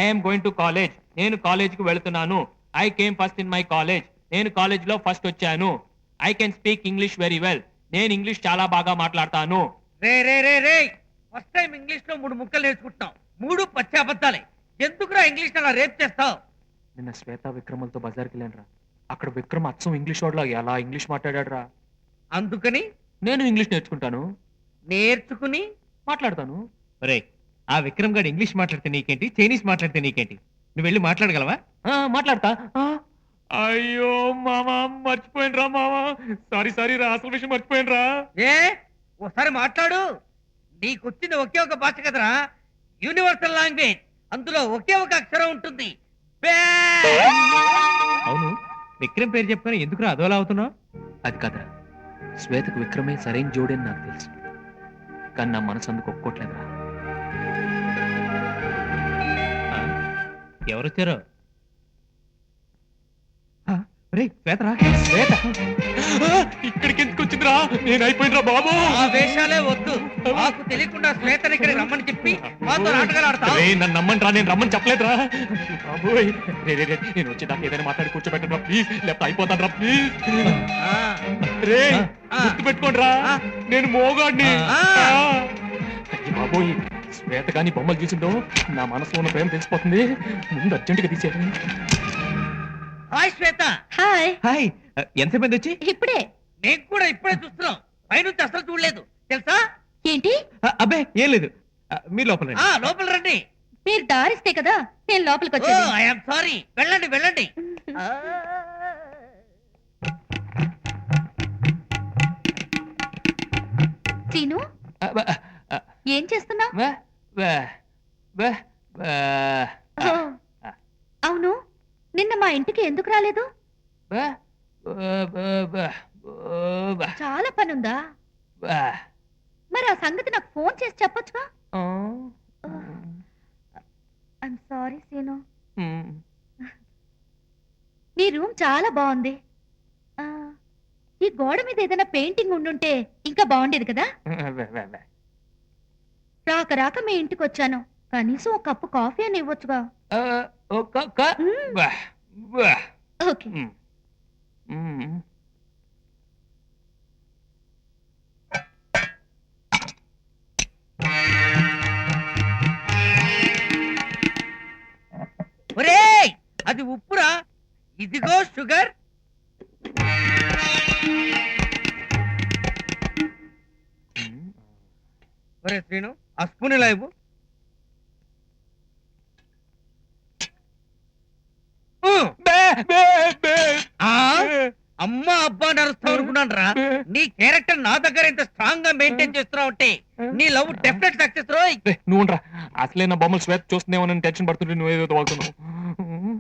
I'm going to college. నేను college కు వెళ్తున్నాను. I came first in my college. నేను కాలేజ్ లో ఫస్ట్ వచ్చాను. I can speak English very well. నేను ఇంగ్లీష్ చాలా బాగా మాట్లాడతాను. రే రే రే రే ఫస్ట్ టైం ఇంగ్లీష్ లో 3 ముక్కలు నేర్చుకుంటున్నాం. 3 పచ్చి అబద్ధాలే. ఎందుకురా ఇంగ్లీష్ అలా రేప్ చేస్తావు? నిన్న శ్వేత విక్రములతో బజార్కి వెళ్ళాను. అక్కడ విక్రమ్ అచ్చం ఇంగ్లీష్ వాడులా ఎలా ఇంగ్లీష్ మాట్లాడాడురా. అందుకని నేను ఇంగ్లీష్ నేర్చుకుంటాను, నేర్చుకుని మాట్లాడతాను. ఒరే, ఆ విక్రమ్ గారు ఇంగ్లీష్ మాట్లాడితే నీకేంటి, చైనీస్ మాట్లాడితే నీకేంటి? నువ్వు వెళ్ళి మాట్లాడగలవా? మాట్లాడతా. అయ్యో మామా, మర్చిపోయినరా మామా. సారీ రా, అసలు విషయం మర్చిపోయినరా. ఏ ఓసారి మాట్లాడు. నీకొచ్చింది ఒకే ఒక భాష కదరా, యూనివర్సల్ లాంగ్వేజ్. అందులో ఒకే ఒక అక్షరం ఉంటుంది. అవును, విక్రమ్ పేరు చెప్పుకొని ఎందుకు అదోలా అవుతున్నావు? అది కదరా, శ్వేతకు విక్రమే సరైన జోడని నాకు తెలుసు, కానీ నా మనసు అందుకు ఒప్పుకోట్లేదురా. ఎవరొచ్చారో? శ్వేతరా? శ్వేత ఇక్కడికి ఎందుకు వచ్చిందిరా? నేను అయిపోయినరా బాబు. ఆ వేషాలే వద్దు. మాకు తెలియకుండా శ్వేతని ఇక్కడికి రమ్మని చెప్పి మాతో నాటకాలు ఆడతావు. నన్ను నమ్మండిరా, నేను రమ్మని చెప్పలేదురా బాబోయ్. నేను వచ్చేదాకా ఏదైనా మాట్లాడి కూర్చోబెట్టరా ప్లీజ్, లేకపోతే అయిపోతాను రా ప్లీజ్. రే గుర్తు పెట్టుకోండిరా, నేను మోగాడిని. బాబోయ్, శ్వేత కానీ బొమ్మలు చూసిందో నా మనసులో ఉన్న ప్రేమ తెలిసిపోతుంది. ముందు అర్జెంటుగా తీసేది. హాయ్ శ్వేత. హాయ్. హాయ్, ఎంతసేపు వచ్చి? ఇప్పుడే. నేను కూడా ఇప్పుడే చూస్తున్నాం. పైనుంచి అసలు చూడలేదు తెలుసా? ఏంటి? అబ్బే ఏం లేదు, మీరు లోపల రండి. లోపల రండి. మీరు దారిస్తే కదా నేను లోపలికి వచ్చాను. I'm sorry. వెళ్ళండి వెళ్ళండి. సీను, ఏం చేస్తున్నావు? అవును, నిన్న మా ఇంటికి ఎందుకు రాలేదు? చాలా పనుందా? మరి ఆ సంగతి నాకు ఫోన్ చేసి చెప్పొచ్చుగా. I'm sorry Seenu. నీ రూమ్ చాలా బాగుంది. ఈ గోడ మీద ఏదైనా పెయింటింగ్ ఉండుంటే ఇంకా బాగుండేది కదా. రాక రాక మీ ఇంటికి వచ్చాను, కనీసం ఒక కప్పు కాఫీ అని ఇవ్వచ్చుగా. ఓకే. ఒరేయ్, అది ఉప్పురా. ఇదిగో షుగర్. ఒరే శ్రీను, ఆ స్పూన్ ఇలా ఇవ్వు. అమ్మ అబ్బా నరుస్తావు అనుకున్నాను రా. నీ క్యారెక్టర్ నా దగ్గర ఎంత స్ట్రాంగ్ గా మెయింటైన్ చేస్తున్నావు అంటే నీ లవ్ డెఫినెట్ సక్సెస్ రోయ్. నువ్వు అసలే నా బొమ్మలు శ్వేత చూస్తున్నావు, టెన్షన్ పడుతుంటే నువ్వు ఏదో వాడుతున్నావు.